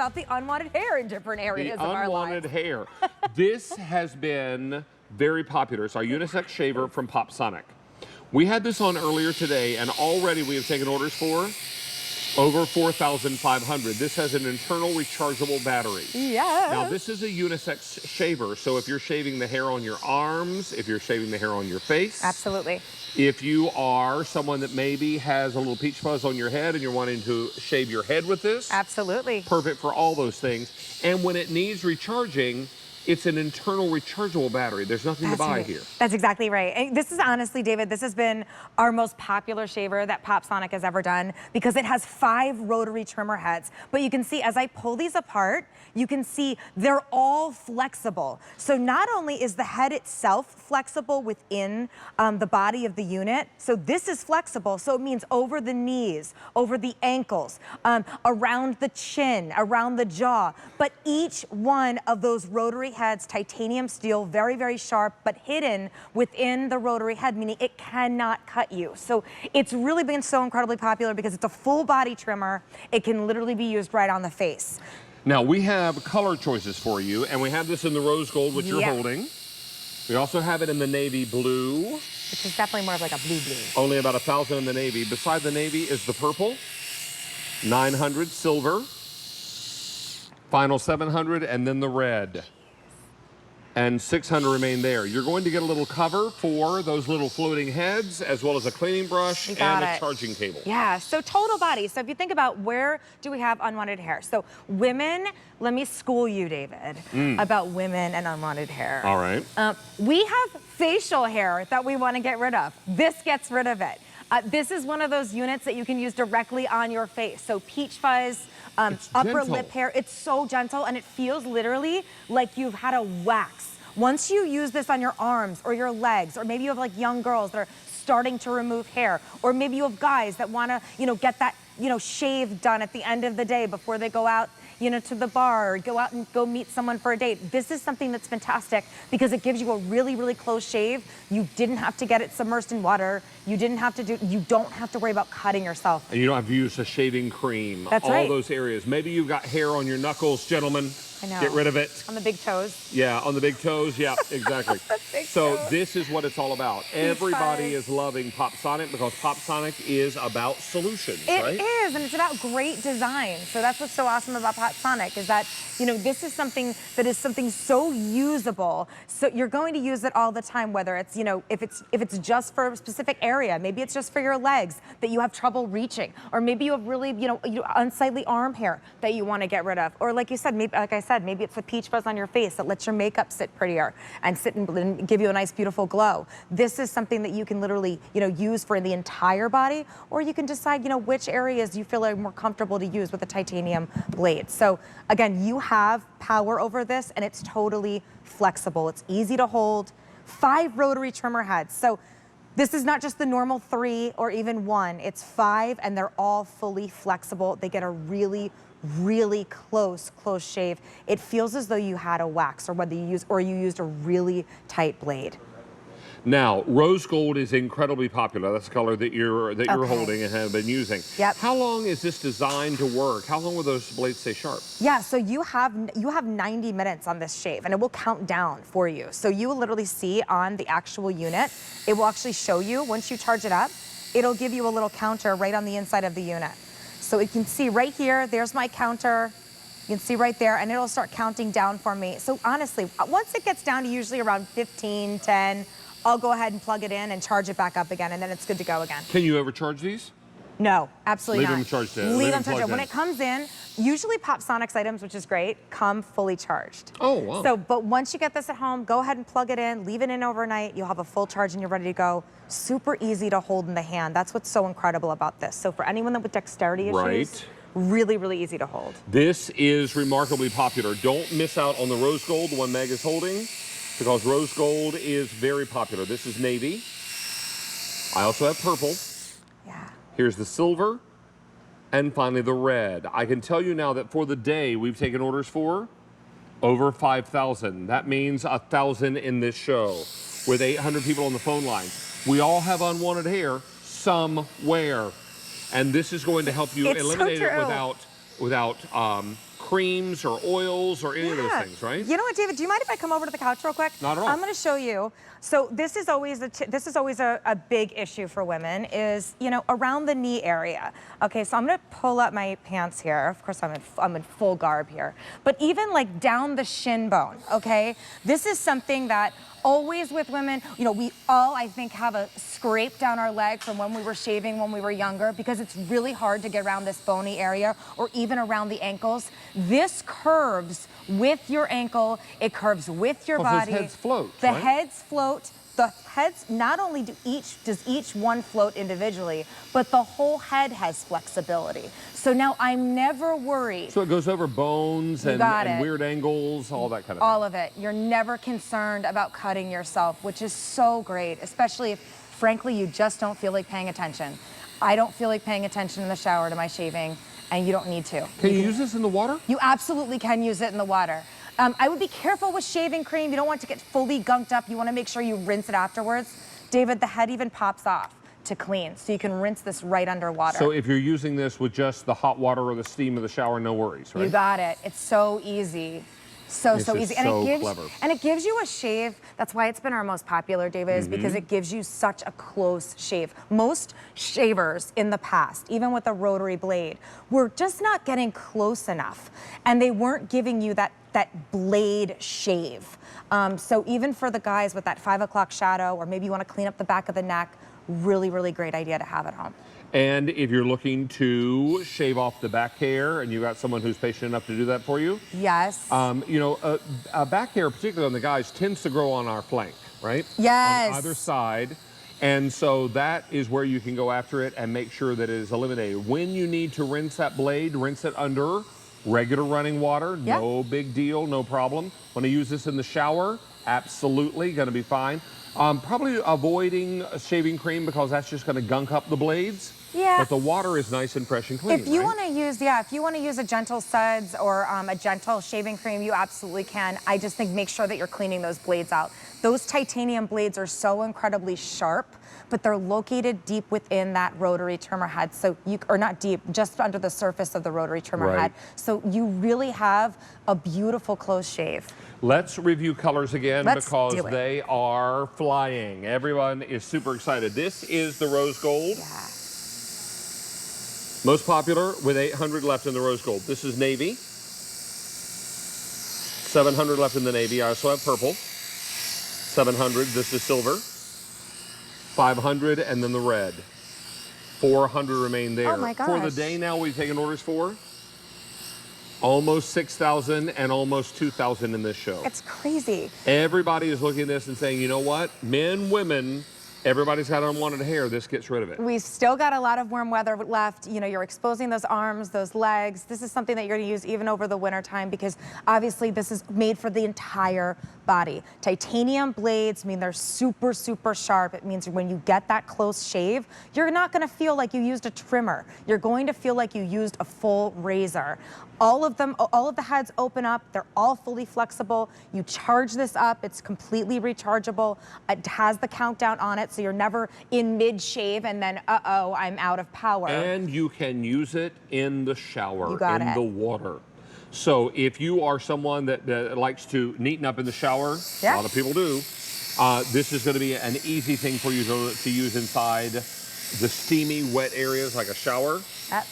about the unwanted hair in different areas of our lives. The unwanted hair. This has been very popular. It's our unisex shaver from PopSonic. We had this on earlier today, and already we have taken orders for over 4,500. This has an internal rechargeable battery. Yes. Now, this is a unisex shaver, so if you're shaving the hair on your arms, if you're shaving the hair on your face. Absolutely. If you are someone that maybe has a little peach fuzz on your head and you're wanting to shave your head with this. Absolutely. Perfect for all those things. And when it needs recharging, it's an internal rechargeable battery. There's nothing to buy here. That's exactly right. And this is honestly, David, this has been our most popular shaver that PopSonic has ever done because it has 5 rotary trimmer heads. But you can see as I pull these apart, you can see they're all flexible. So not only is the head itself flexible within the body of the unit, so this is flexible, so it means over the knees, over the ankles, around the chin, around the jaw. But each one of those rotary heads, titanium steel, very, very sharp, but hidden within the rotary head, meaning it cannot cut you. So it's really been so incredibly popular because it's a full body trimmer. It can literally be used right on the face. Now, we have color choices for you, and we have this in the rose gold, which you're holding. We also have it in the navy blue. Which is definitely more of like a blue. Only about 1,000 in the navy. Beside the navy is the purple, 900 silver, final 700, and then the red. And 600 remain there. You're going to get a little cover for those little floating heads, as well as a cleaning brush and a charging cable. Yeah, so total body. So if you think about where do we have unwanted hair? So women, let me school you, David, about women and unwanted hair. All right. We have facial hair that we want to get rid of. This gets rid of it. This is one of those units that you can use directly on your face. So peach fuzz, upper lip hair, it's so gentle and it feels literally like you've had a wax. Once you use this on your arms or your legs, or maybe you have like young girls that are starting to remove hair, or maybe you have guys that want to, get that, shave done at the end of the day before they go out, to the bar or go out and go meet someone for a date. This is something that's fantastic because it gives you a really, really close shave. You didn't have to get it submersed in water. You don't have to worry about cutting yourself. And you don't have to use a shaving cream. That's right. All those areas. Maybe you've got hair on your knuckles, gentlemen. I know. Get rid of it. On the big toes. Yeah, on the big toes. Yeah, exactly. So this is what it's all about. Everybody is loving PopSonic because PopSonic is about solutions, right? It is, and it's about great design. So that's what's so awesome about PopSonic is that, this is something that is something so usable. So you're going to use it all the time, whether it's, if it's just for a specific area, maybe it's just for your legs that you have trouble reaching, or maybe you have really, unsightly arm hair that you want to get rid of, or like you said, maybe it's the peach fuzz on your face that lets your makeup sit prettier and sit and give you a nice, beautiful glow. This is something that you can literally, use for the entire body, or you can decide, which areas you feel are more comfortable to use with a titanium blade. So again, you have power over this, and it's totally flexible. It's easy to hold. 5 rotary trimmer heads. So this is not just the normal 3 or even 1. It's 5, and they're all fully flexible. They get a really close shave. It feels as though you had a wax, or you used a really tight blade. Now, rose gold is incredibly popular. That's the color that you're holding and have been using. Yep. How long is this designed to work? How long will those blades stay sharp? Yeah, so you have 90 minutes on this shave, and it will count down for you. So you will literally see on the actual unit, it will actually show you once you charge it up, it'll give you a little counter right on the inside of the unit. So you can see right here, there's my counter. You can see right there, and it'll start counting down for me. So honestly, once it gets down to usually around 15, 10, I'll go ahead and plug it in and charge it back up again, and then it's good to go again. Can you ever charge these? No, absolutely not. Leave them charged in. Leave them charged in. When it comes in, usually PopSonic's items, which is great, come fully charged. Oh, wow. So, but once you get this at home, go ahead and plug it in, leave it in overnight. You'll have a full charge and you're ready to go. Super easy to hold in the hand. That's what's so incredible about this. So for anyone with dexterity issues, really easy to hold. This is remarkably popular. Don't miss out on the rose gold, the one Meg is holding, because rose gold is very popular. This is navy. I also have purple. Yeah. Here's the silver, and finally the red. I can tell you now that for the day we've taken orders for over 5,000. That means 1,000 in this show with 800 people on the phone line. We all have unwanted hair somewhere, and this is going to help you eliminate it without creams or oils or any of those things, right? You know what, David? Do you mind if I come over to the couch real quick? Not at all. I'm going to show you. So this is always a big issue for women is, you know, around the knee area. Okay, so I'm going to pull up my pants here. Of course, I'm in full garb here. But even like down the shin bone, okay? This is something that always with women, you know, we all, I think, have a scrape down our leg from when we were shaving when we were younger because it's really hard to get around this bony area or even around the ankles. This curves with your ankle, it curves with your body. Those heads float, The right? heads float. The heads, not only does each one float individually, but the whole head has flexibility. So now I'm never worried. So it goes over bones and weird angles, all that kind of All of it. You're never concerned about cutting yourself, which is so great, especially if, frankly, you just don't feel like paying attention. I don't feel like paying attention in the shower to my shaving, and you don't need to. Can you use this in the water? You absolutely can use it in the water. I would be careful with shaving cream. You don't want it to get fully gunked up. You want to make sure you rinse it afterwards. David, the head even pops off to clean, so you can rinse this right underwater. So if you're using this with just the hot water or the steam of the shower, no worries, right? You got it. It's so easy. So easy. And so it gives clever. and it gives you a shave. That's why it's been our most popular, David, is Mm-hmm. because it gives you such a close shave. Most shavers in the past, even with a rotary blade, were just not getting close enough. And they weren't giving you that blade shave. So even for the guys with that 5 o'clock shadow, or maybe you want to clean up the back of the neck, really, really great idea to have at home. And if you're looking to shave off the back hair and you got someone who's patient enough to do that for you, Yes. you know, back hair, particularly on the guys, tends to grow on our flank, right? Yes. On either side. And so that is where you can go after it and make sure that it is eliminated. When you need to rinse that blade, rinse it under regular running water. Yeah. No big deal, no problem. Want to use this in the shower? Absolutely, going to be fine. Probably avoiding shaving cream because that's just going to gunk up the blades. Yeah. But the water is nice and fresh and clean, If you right? want to use, if you want to use a gentle suds or a gentle shaving cream, you absolutely can. I just think make sure that you're cleaning those blades out. Those titanium blades are so incredibly sharp, but they're located deep within that rotary trimmer head. So or not deep, just under the surface of the rotary trimmer Right. head. So you really have a beautiful close shave. Let's review colors again because do it. they are flying. Everyone is super excited. This is the rose gold. Yeah. Most popular with 800 left in the rose gold. This is navy. 700 left in the navy. I also have purple. 700. This is silver. 500 and then the red. 400 remain there. Oh my For the gosh. day now we've taken orders for almost 6,000 and almost 2,000 in this show. It's crazy. Everybody is looking at this and saying, you know what? Men, women, everybody's got unwanted hair. This gets rid of it. We've still got a lot of warm weather left. You know, you're exposing those arms, those legs. This is something that you're going to use even over the winter time because obviously this is made for the entire body. Titanium blades mean they're super, super sharp. It means when you get that close shave, you're not going to feel like you used a trimmer. You're going to feel like you used a full razor. All of the heads open up. They're all fully flexible. You charge this up. It's completely rechargeable. It has the countdown on it, so you're never in mid-shave and then, uh-oh, I'm out of power. And you can use it in the shower, You got in it. the water. So if you are someone that likes to neaten up in the shower, Yeah. a lot of people do, this is going to be an easy thing for you to use inside the steamy, wet areas like a shower.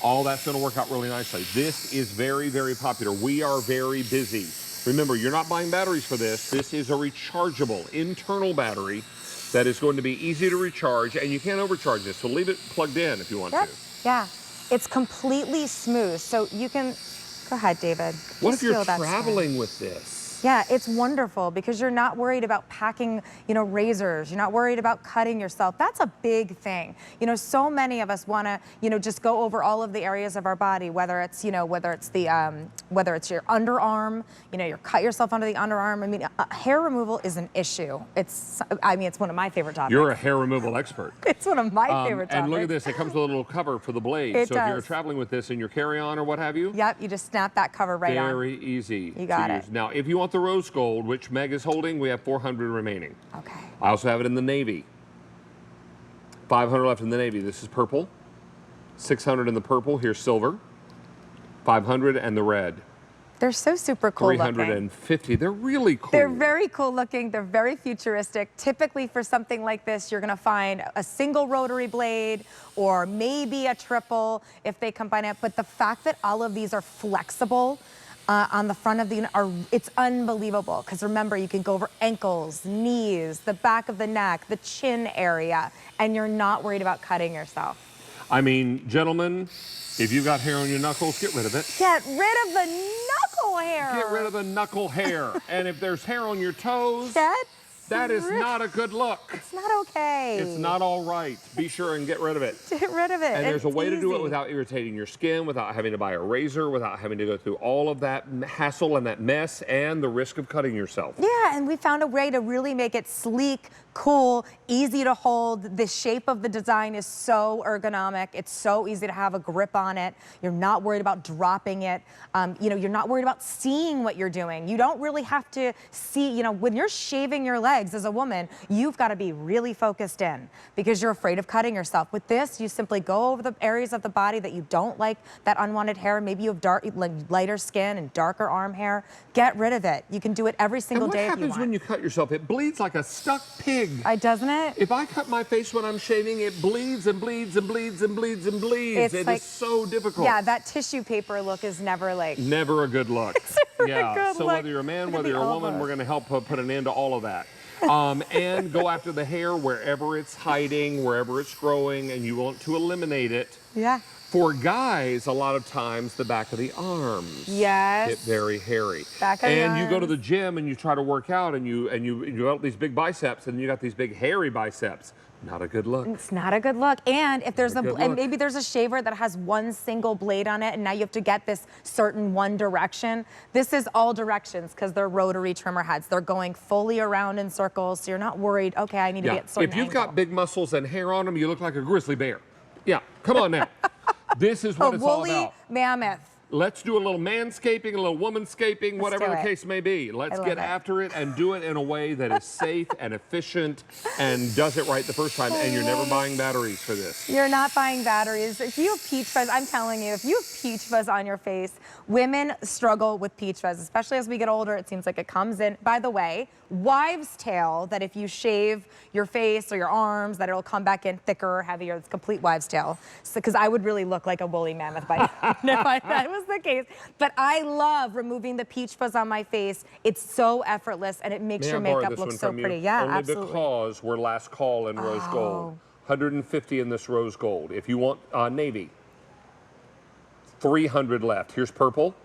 All that's going to work out really nicely. This is very, very popular. We are very busy. Remember, you're not buying batteries for this. This is a rechargeable internal battery that is going to be easy to recharge, and you can't overcharge this. So leave it plugged in if you want to. Yeah. It's completely smooth, so you can... Go ahead, David. What Just if you're feel that traveling with this? Yeah, it's wonderful because you're not worried about packing, razors. You're not worried about cutting yourself. That's a big thing. So many of us want to, just go over all of the areas of our body, whether it's your underarm, you cut yourself under the underarm. I mean, hair removal is an issue. It's one of my favorite topics. You're a hair removal expert. It's one of my favorite topics. And look at this. It comes with a little cover for the blade. It so if you're does. traveling with this in your carry-on or what have you, Yep, you just snap that cover right on. very easy. You got to it. use. Now, if you want the rose gold, which Meg is holding, we have 400 remaining. Okay. I also have it in the navy. 500 left in the navy. This is purple. 600 in the purple. Here's silver. 500 and the red. They're so super cool looking. 350. They're really cool. They're very cool looking. They're very futuristic. Typically for something like this, you're gonna find a single rotary blade or maybe a triple if they combine it. But the fact that all of these are flexible on the front of the unit, it's unbelievable. Because remember, you can go over ankles, knees, the back of the neck, the chin area, and you're not worried about cutting yourself. I mean, gentlemen, if you've got hair on your knuckles, get rid of it. Get rid of the knuckle hair. Get rid of the knuckle hair. And if there's hair on your toes, that is not a good look. It's not okay. It's not all right. Be sure and get rid of it. Get rid of it. And there's a way to do it easy. without irritating your skin, without having to buy a razor, without having to go through all of that hassle and that mess and the risk of cutting yourself. Yeah, and we found a way to really make it sleek, cool, easy to hold. The shape of the design is so ergonomic. It's so easy to have a grip on it. You're not worried about dropping it. You know, you're not worried about seeing what you're doing. You don't really have to see, you know, when you're shaving your legs as a woman, you've got to be really focused in because you're afraid of cutting yourself. With this, you simply go over the areas of the body that you don't like that unwanted hair. Maybe you have lighter skin and darker arm hair. Get rid of it. You can do it every single day if you want. What happens when you cut yourself? It bleeds like a stuck pig. Doesn't it? If I cut my face when I'm shaving, it bleeds and bleeds and bleeds and bleeds and bleeds. It is so difficult. Yeah, that tissue paper look is never like... Never a good look. So whether you're a man, whether you're a woman, we're going to help put an end to all of that. And go after the hair wherever it's hiding, wherever it's growing, and you want to eliminate it. Yeah. For guys, a lot of times the back of the arms get very hairy. And you go to the gym and you try to work out and you develop these big biceps and you got these big hairy biceps. Not a good look. It's not a good look. And if there's and maybe there's a shaver that has one single blade on it and now you have to get this certain one direction. This is all directions because they're rotary trimmer heads. They're going fully around in circles, so you're not worried, okay, I need to get certain If you've got big muscles and hair on them, you look like a grizzly bear. Yeah, come on now. This is what it's all about. A woolly mammoth. Let's do a little manscaping, a little womanscaping, whatever the case may be. Let's get after it and do it in a way that is safe and efficient and does it right the first time. And you're never buying batteries for this. You're not buying batteries. If you have peach fuzz, I'm telling you, if you have peach fuzz on your face, women struggle with peach fuzz, especially as we get older. It seems like it comes in. By the way, wives' tale that if you shave your face or your arms, that it'll come back in thicker or heavier. It's complete wives' tale. So, because I would really look like a woolly mammoth by now if that was the case. But I love removing the peach fuzz on my face. It's so effortless and it makes your makeup look so pretty. Yeah, Only absolutely. because we're last call in rose gold. 150 in this rose gold. If you want navy, 300 left. Here's purple.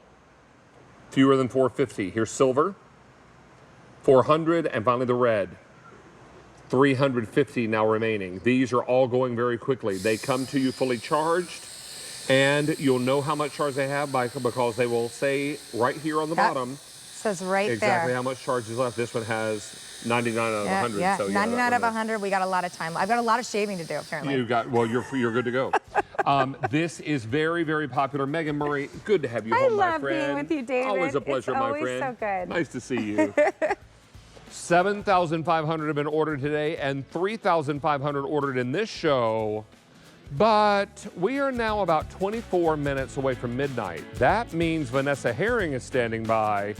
Fewer than 450. Here's silver. 400, and finally the red. 350 now remaining. These are all going very quickly. They come to you fully charged, and you'll know how much charge they have because they will say right here on the bottom. Says right there. Exactly how much charge is left. This one has 99 out of 100. Yeah, so 99 out of 100. We got a lot of time. I've got a lot of shaving to do, apparently. Well, you're good to go. This is very, very popular. Megan Murray, good to have you home, my friend. I love being with you, David. Always a pleasure, my friend. It's always so good. Nice to see you. 7,500 have been ordered today and 3,500 ordered in this show. But we are now about 24 minutes away from midnight. That means Vanessa Herring is standing by